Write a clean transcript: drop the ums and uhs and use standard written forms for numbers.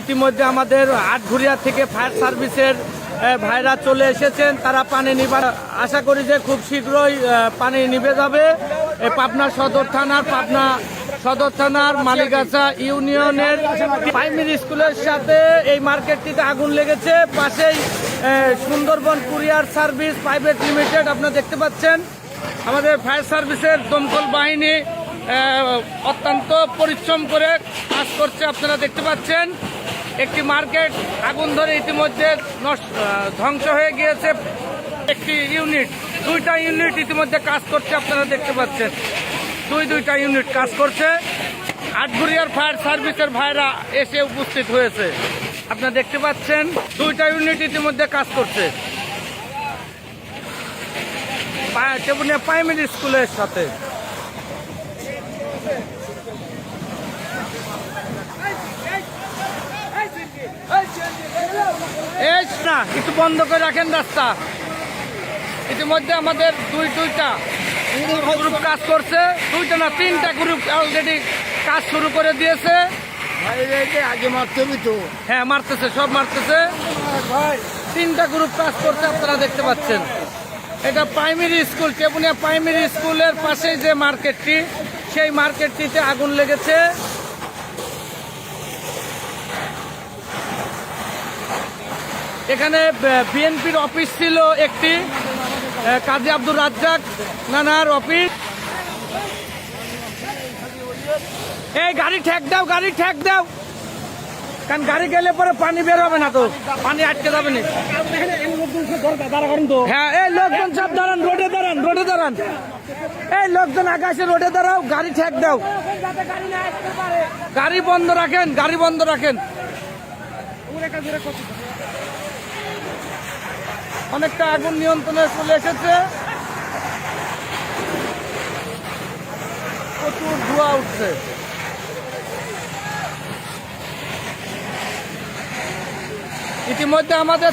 ইতিমধ্যে আমাদের আটঘরিয়া থেকে ফায়ার সার্ভিসের ভাইরা চলে এসেছেন। তারা পানি নিবার আশা করি যে খুব শীঘ্রই পানি নিভে যাবে। পাবনা সদর থানার মালিগাছা ইউনিয়নের প্রাইমারি স্কুলের সাথে এই মার্কেটটিতে আগুন লেগেছে। পাশেই Sundarban courier service private limited আপনারা দেখতে পাচ্ছেন। আমাদের ফায়ার সার্ভিসের দমকল বাহিনী অত্যন্ত পরিশ্রম করে কাজ করছে, আপনারা দেখতে পাচ্ছেন। একটি মার্কেট আগুন ধরে ইতিমধ্যে ধ্বংস হয়ে গিয়েছে। একটি ইউনিট, দুইটা ইউনিট ইতিমধ্যে কাজ করছে, আপনারা দেখতে পাচ্ছেন। দুইটা ইউনিট কাজ করছে। আটঘরিয়ার ফায়ার সার্ভিসের ভাইরা এসে উপস্থিত হয়েছে, আপনারা দেখতে পাচ্ছেন। দুইটা ইউনিট ইতিমধ্যে কাজ করছে প্রাইমারি স্কুলের সাথে। না, একটু বন্ধ করে রাখেন রাস্তা। ইতিমধ্যে আমাদের দুইটা গ্রুপ কাজ করছে, দুইটা না তিনটা গ্রুপ অলরেডি কাজ শুরু করে দিয়েছে। আগে মারতে তো হ্যাঁ মারতেছে, সব মারতেছে। তিনটা গ্রুপ কাজ করছে, আপনারা দেখতে পাচ্ছেন। এটা প্রাইমারি স্কুল, টেবুনিয়া প্রাইমারি স্কুলের পাশেই যে মার্কেটটি, সেই মার্কেটটিতে আগুন লেগেছে। এখানে বিএনপির অফিস ছিল একটি, কাজী আব্দুর রাজ্জাক নানার অফিস। এই গাড়ি ঠেক দাও, গাড়ি ঠেক দাও, কারণ গাড়ি গেলে পরে পানি বের হবে না, তো পানি আটকে যাবে না। হ্যাঁ, এই লোকজন সব দাঁড়ান, রোডে দাঁড়ান, রোডে দাঁড়ান। এই লোকজন আকাশে রোডে দাঁড়াও, গাড়ি ঠেক দাও, গাড়ি বন্ধ রাখেন, গাড়ি বন্ধ রাখেন। অনেকটা আগুন নিয়ন্ত্রণে চলে এসেছে, প্রচুর ধোঁয়া উঠছে। ইতিমধ্যে আমাদের